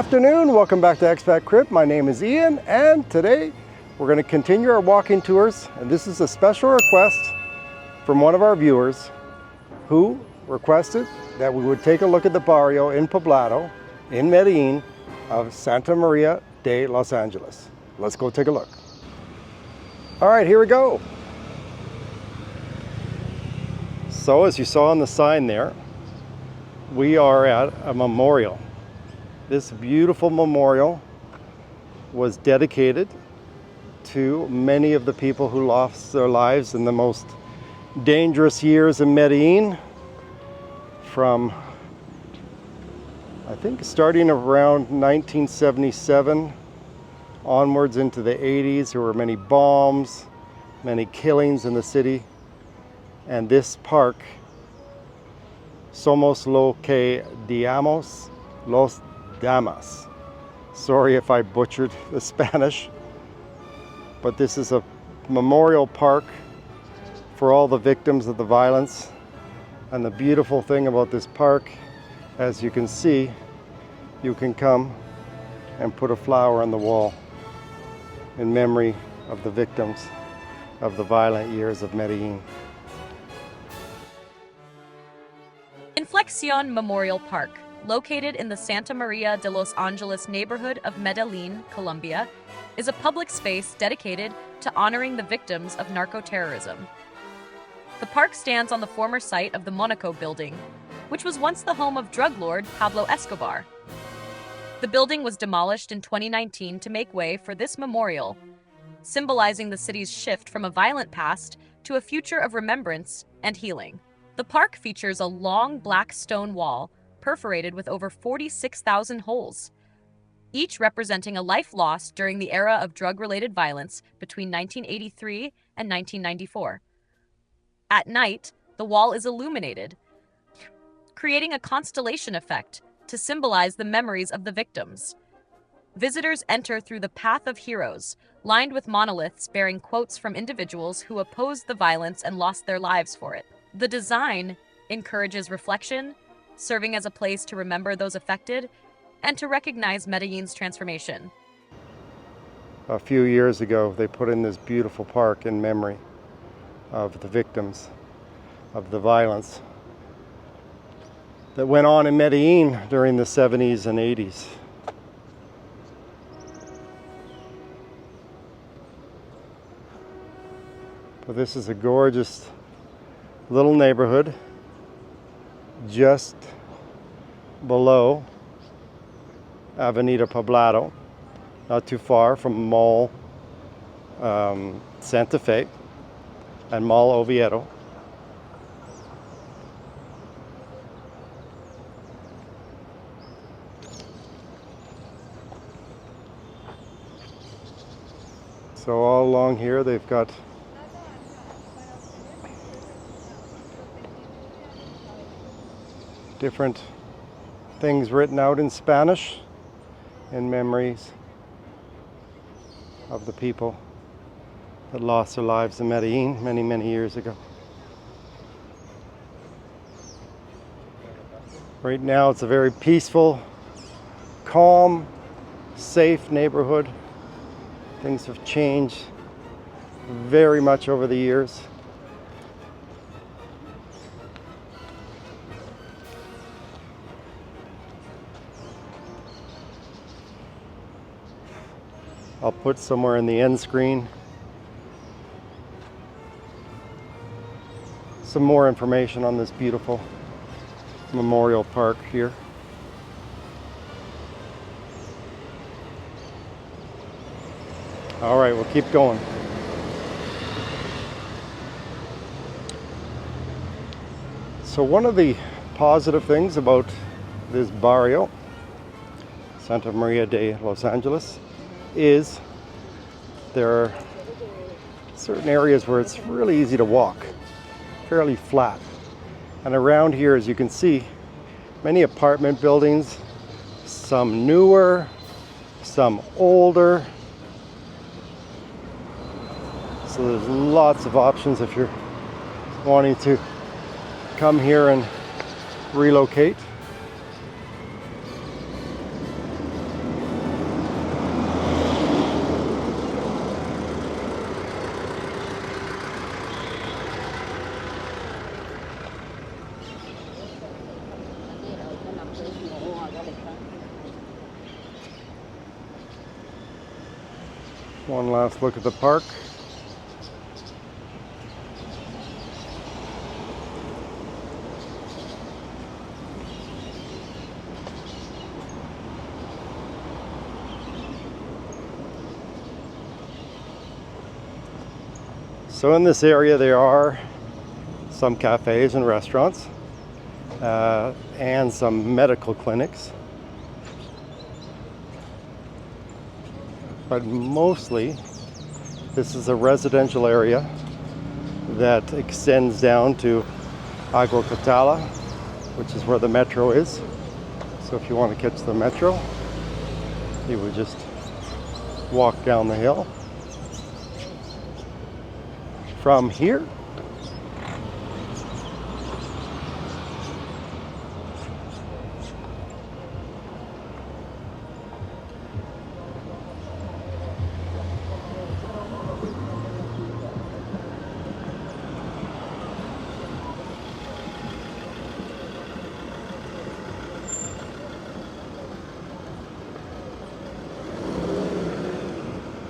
afternoon, welcome back to Expat Crib. My name is Ian, and today we're going to continue our walking tours, and this is a special request from one of our viewers who requested that we would take a look at the barrio in Poblado, in Medellin, of Santa Maria de Los Angeles. Let's go take a look. All right, here we go. So as you saw on the sign there, we are at a memorial. This beautiful memorial was dedicated to many of the people who lost their lives in the most dangerous years in Medellin, from I think starting around 1977 onwards into the 80s. There were many bombs, many killings in the city, and this park, Somos lo que digamos los Damas. Sorry if I butchered the Spanish, but this is a memorial park for all the victims of the violence. And the beautiful thing about this park, as you can see, you can come and put a flower on the wall in memory of the victims of the violent years of Medellin. Inflexión Memorial Park, located in the Santa Maria de Los Angeles neighborhood of Medellin, Colombia, is a public space dedicated to honoring the victims of narco-terrorism. The park stands on the former site of the Monaco building, which was once the home of drug lord Pablo Escobar. The building was demolished in 2019 to make way for this memorial, symbolizing the city's shift from a violent past to a future of remembrance and healing. The park features a long black stone wall perforated with over 46,000 holes, each representing a life lost during the era of drug-related violence between 1983 and 1994. At night, the wall is illuminated, creating a constellation effect to symbolize the memories of the victims. Visitors enter through the Path of Heroes, lined with monoliths bearing quotes from individuals who opposed the violence and lost their lives for it. The design encourages reflection, serving as a place to remember those affected and to recognize Medellin's transformation. A few years ago, they put in this beautiful park in memory of the victims of the violence that went on in Medellin during the 70s and 80s. But this is a gorgeous little neighborhood just below Avenida Poblado, not too far from Mall Santa Fe and Mall Oviedo. So all along here they've got different things written out in Spanish in memories of the people that lost their lives in Medellin many, many years ago. Right now it's a very peaceful, calm, safe neighborhood. Things have changed very much over the years. I'll put somewhere in the end screen some more information on this beautiful memorial park here. All right, we'll keep going. So one of the positive things about this barrio, Santa Maria de Los Angeles, is there are certain areas where it's really easy to walk, fairly flat. And around here, as you can see, many apartment buildings, some newer, some older. So there's lots of options if you're wanting to come here and relocate. One last look at the park. So in this area there are some cafes and restaurants and some medical clinics. But mostly this is a residential area that extends down to Agua Catala, which is where the metro is. So if you want to catch the metro, you would just walk down the hill. From here,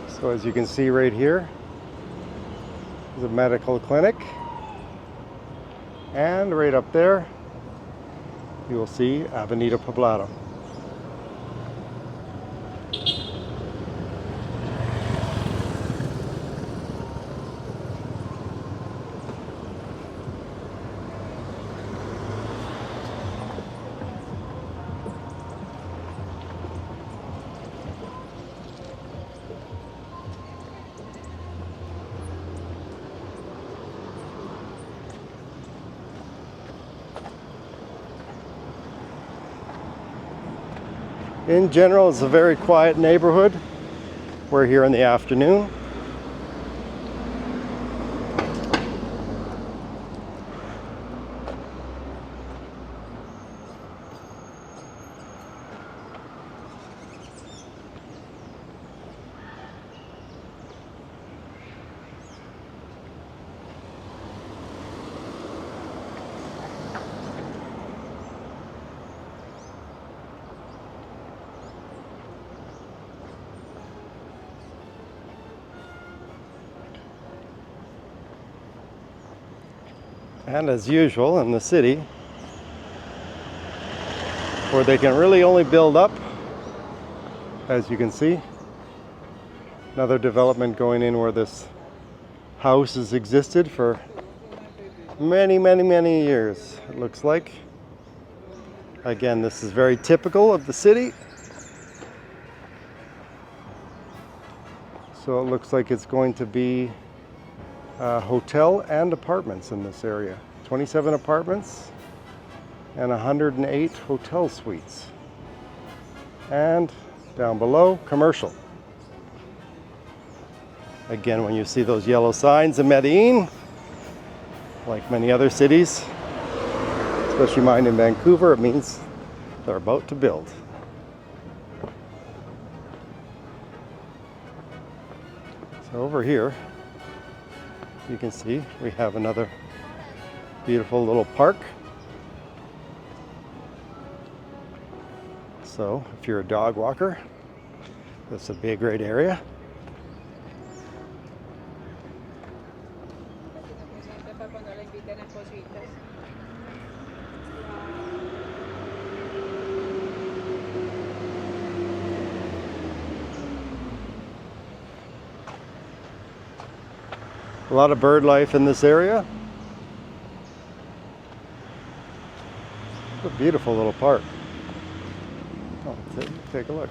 so as you can see right here, a medical clinic, and right up there you will see Avenida Poblado. In general, it's a very quiet neighborhood. We're here in the afternoon. And as usual in the city, where they can really only build up, as you can see, another development going in where this house has existed for many years, it looks like. Again, this is very typical of the city. So it looks like it's going to be hotel and apartments in this area. 27 apartments and 108 hotel suites. And down below, commercial. Again, when you see those yellow signs in Medellin, like many other cities, especially mine in Vancouver, it means they're about to build. So over here, you can see we have another beautiful little park. So if you're a dog walker, this would be a great area. A lot of bird life in this area. It's a beautiful little park. Oh, take a look.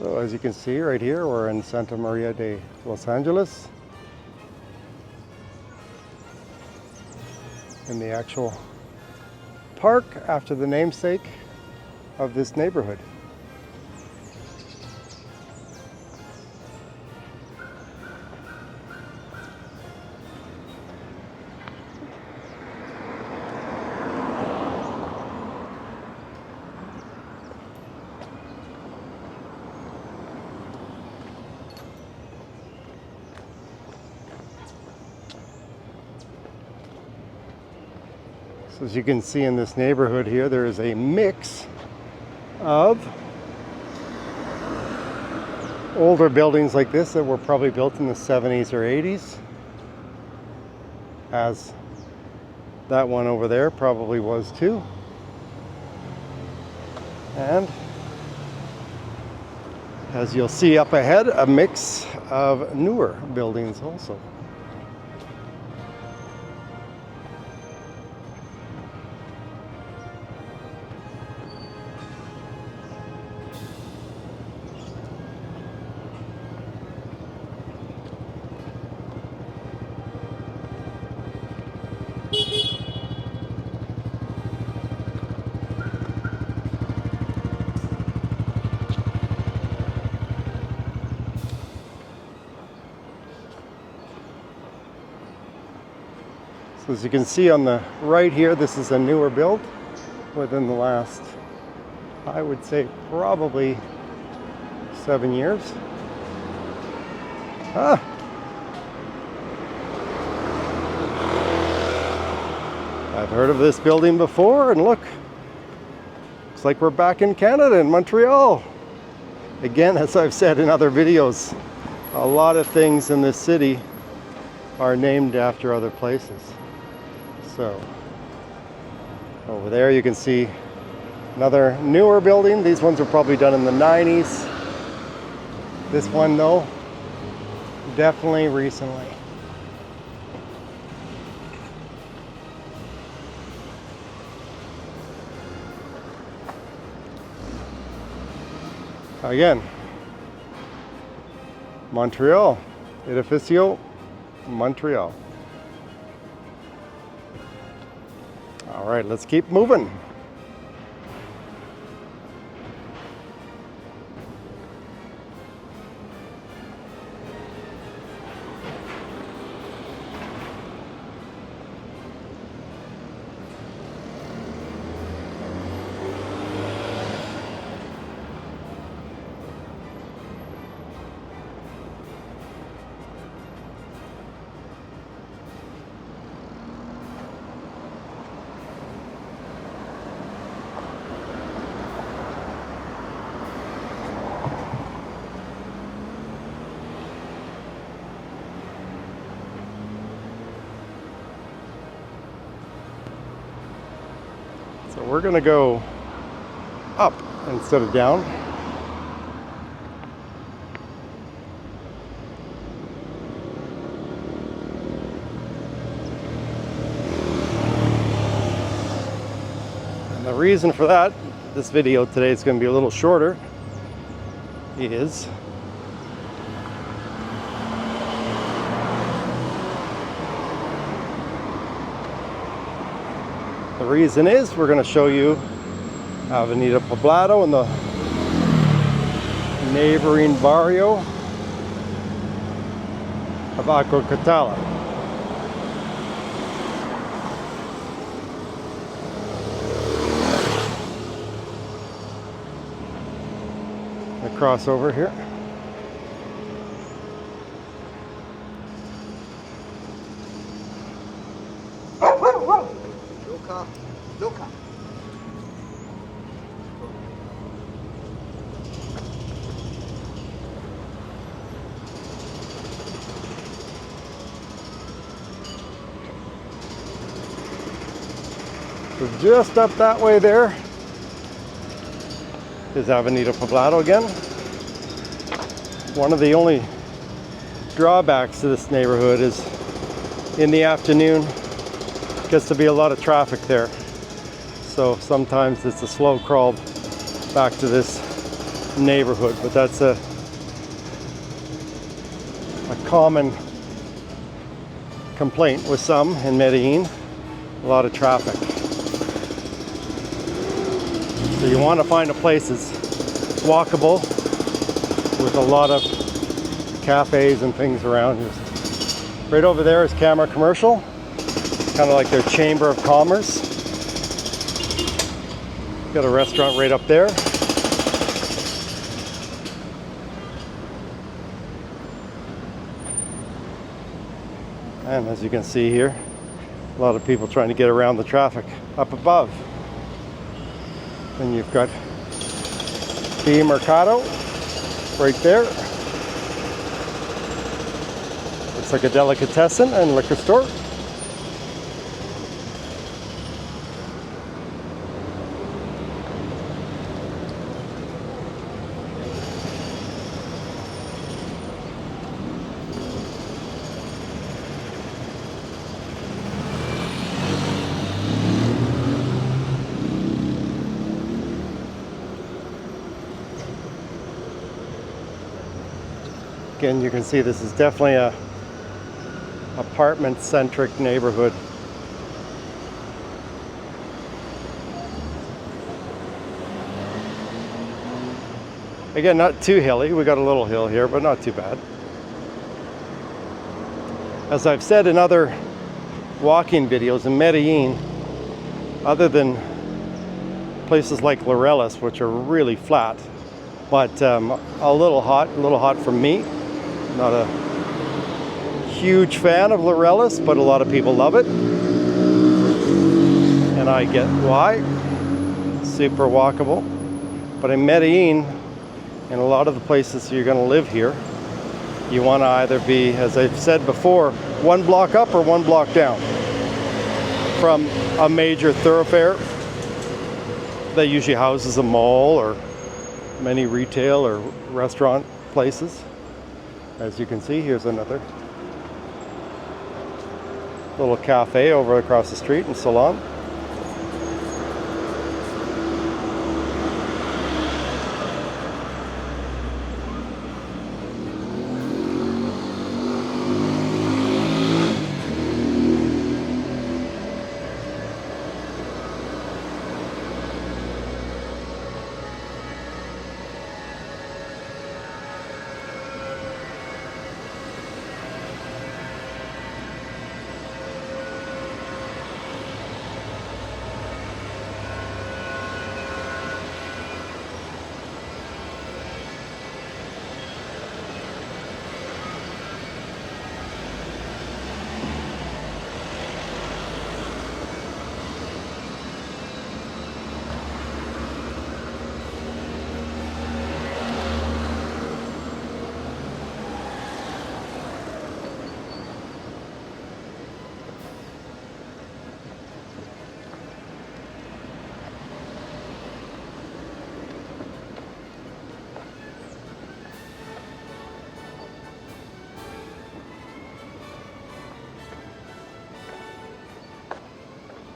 So as you can see right here, we're in Santa Maria de Los Angeles, in the actual park after the namesake of this neighborhood. So as you can see in this neighborhood here, there is a mix of older buildings like this that were probably built in the 70s or 80s, as that one over there probably was too. And as you'll see up ahead, a mix of newer buildings also. So as you can see on the right here, this is a newer build within the last, I would say, probably 7 years. I've heard of this building before, and look, looks like we're back in Canada, in Montreal. Again, as I've said in other videos, a lot of things in this city are named after other places. So over there you can see another newer building. These ones were probably done in the 90s. This one though, definitely recently. Again, Montreal, Edificio Montreal. All right, let's keep moving. So we're going to go up instead of down. And the reason for that, this video today is going to be a little shorter, is the reason is we're going to show you Avenida Poblado and the neighboring barrio of Catala. The crossover here. Luca. So just up that way there is Avenida Poblado again. One of the only drawbacks to this neighborhood is in the afternoon gets to be a lot of traffic there. So sometimes it's a slow crawl back to this neighborhood, but that's a common complaint with some in Medellin. A lot of traffic. So you want to find a place that's walkable with a lot of cafes and things around you. Right over there is Camera Commercial, kind of like their Chamber of Commerce. Got a restaurant right up there. And as you can see here, a lot of people trying to get around the traffic up above. Then you've got the Mercado right there. Looks like a delicatessen and liquor store. Again, you can see this is definitely a apartment-centric neighborhood. Again, not too hilly. We got a little hill here, but not too bad. As I've said in other walking videos, in Medellin, other than places like Laureles, which are really flat, but a little hot for me. Not a huge fan of Laureles, but a lot of people love it. And I get why. Super walkable. But in Medellin, and a lot of the places you're going to live here, you want to either be, as I've said before, one block up or one block down from a major thoroughfare that usually houses a mall or many retail or restaurant places. As you can see, here's another little cafe over across the street and salon.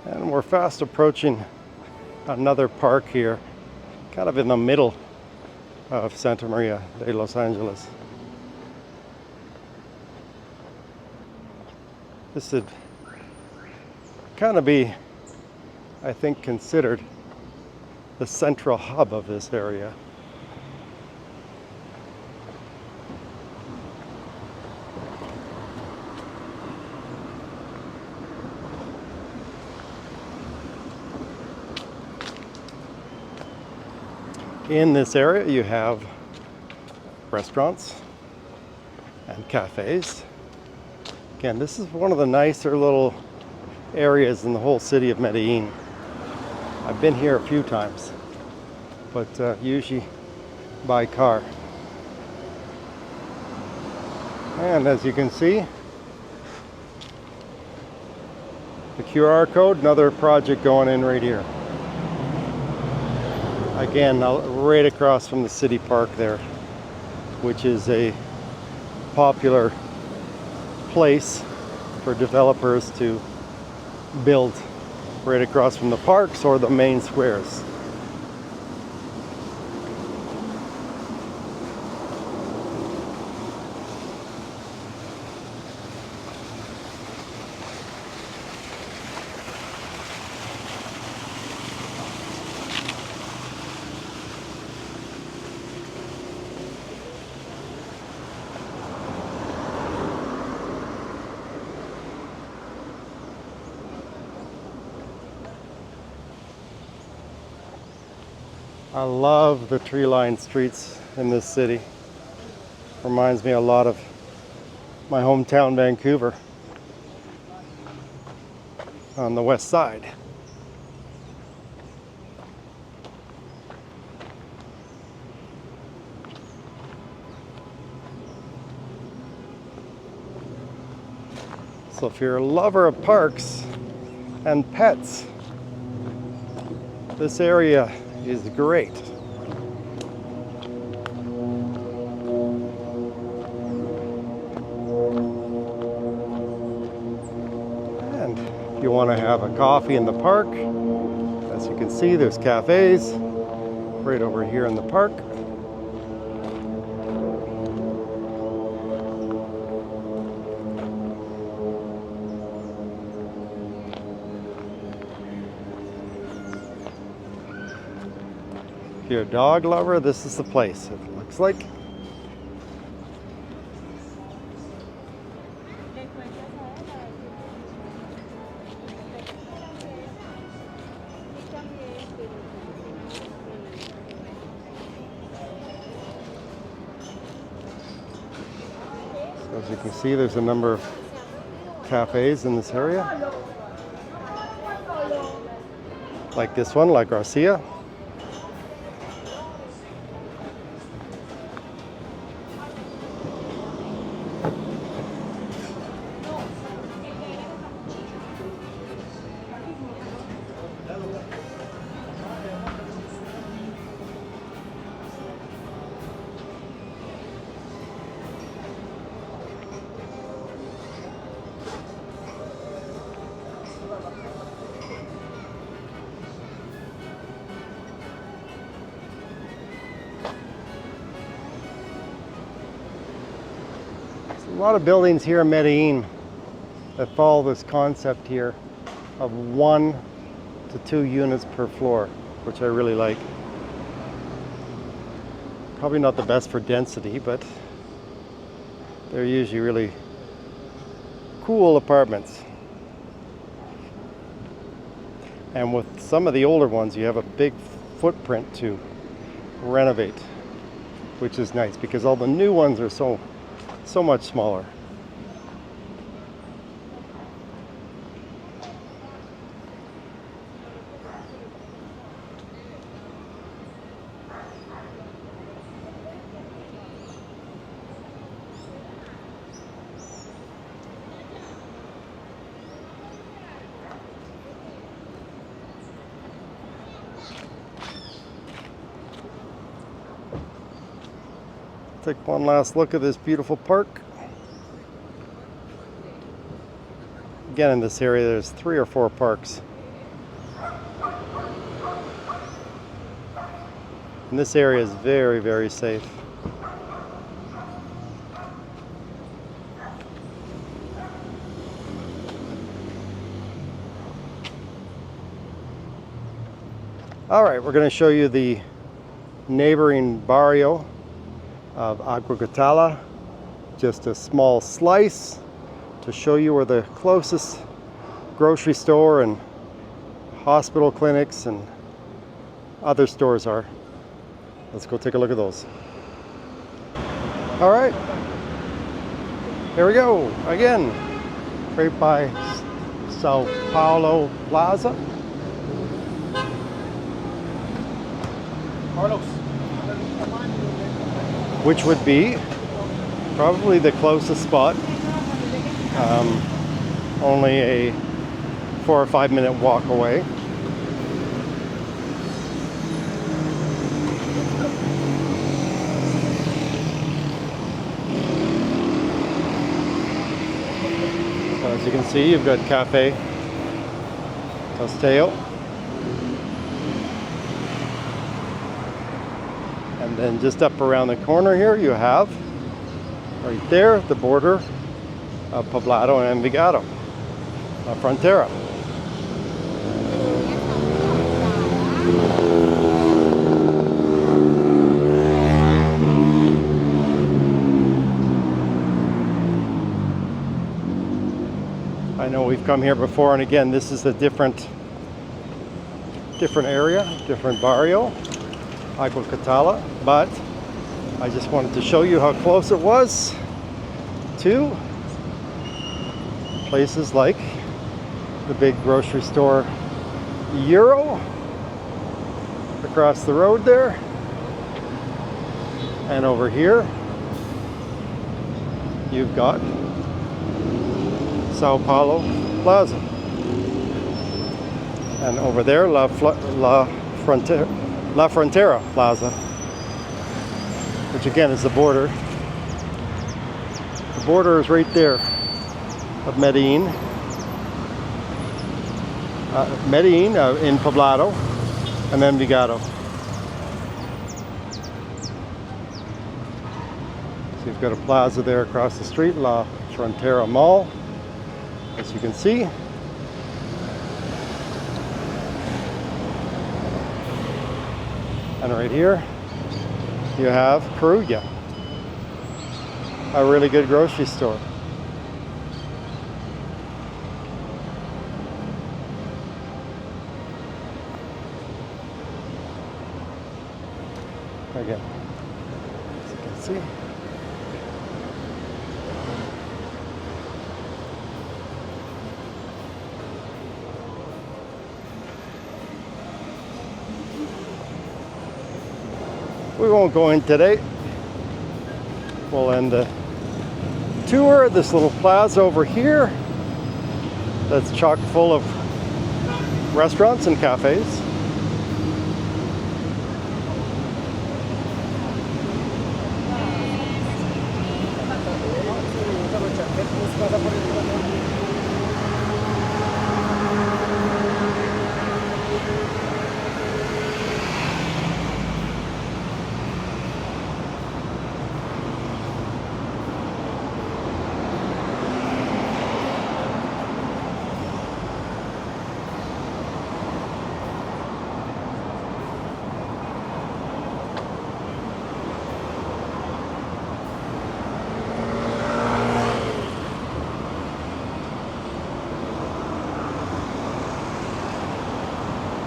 And we're fast approaching another park here, kind of in the middle of Santa Maria de Los Angeles. This would kind of be, I think, considered the central hub of this area. In this area you have restaurants and cafes. Again, this is one of the nicer little areas in the whole city of Medellin. I've been here a few times, but usually by car. And as you can see, the QR code, another project going in right here. Again, right across from the city park there, which is a popular place for developers to build right across from the parks or the main squares. I love the tree-lined streets in this city. Reminds me a lot of my hometown, Vancouver, on the west side. So if you're a lover of parks and pets, this area is great. And if you want to have a coffee in the park, as you can see, there's cafes right over here in the park. If you're a dog lover, this is the place, it looks like. So as you can see, there's a number of cafes in this area. Like this one, La Garcia. A lot of buildings here in Medellin that follow this concept here of 1 to 2 units per floor, which I really like. Probably not the best for density, but they're usually really cool apartments. And with some of the older ones, you have a big footprint to renovate, which is nice because all the new ones are so much smaller. Take one last look at this beautiful park. Again, in this area, there's 3 or 4 parks. And this area is very, very safe. All right, we're going to show you the neighboring barrio of Aguacatala, just a small slice to show you where the closest grocery store and hospital clinics and other stores are. Let's go take a look at those. All right, here we go again, right by Sao Paulo Plaza. Which would be probably the closest spot. Only a 4 or 5 minute walk away. So as you can see, you've got Cafe Tosteo. And then just up around the corner here, you have right there the border of Poblado and Envigado, Frontera. I know we've come here before, and again, this is a different area, different barrio. Catala, but I just wanted to show you how close it was to places like the big grocery store Euro across the road there, and over here you've got Sao Paulo Plaza, and over there La Frontera Plaza, which again is the border. The border is right there of Medellin. Medellin in Poblado, and then Envigado. So you've got a plaza there across the street, La Frontera Mall, as you can see. And right here you have Perugia, a really good grocery store. Again, as you can see. We won't go in today. We'll end the tour at this little plaza over here that's chock full of restaurants and cafes.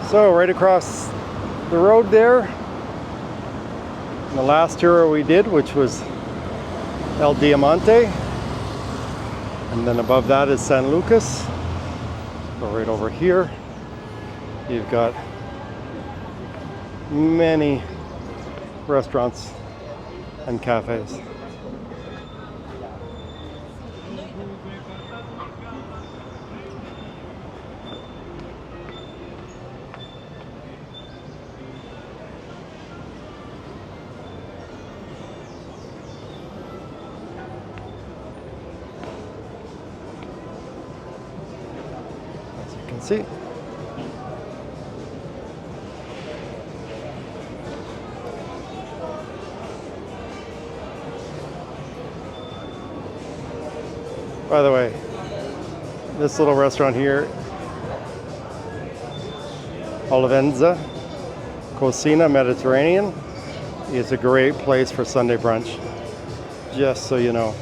So right across the road there, the last tour we did, which was El Diamante, and then above that is San Lucas. So right over here you've got many restaurants and cafes. See. By the way, this little restaurant here, Olivenza Cocina Mediterranean, is a great place for Sunday brunch, just so you know.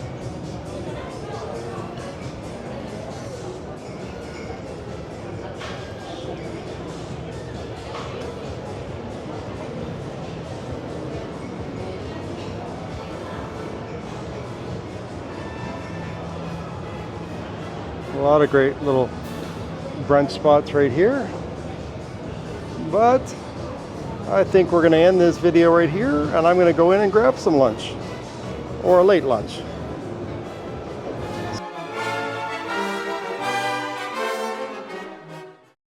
A lot of great little brunch spots right here, but I think we're going to end this video right here, and I'm going to go in and grab some lunch, or a late lunch.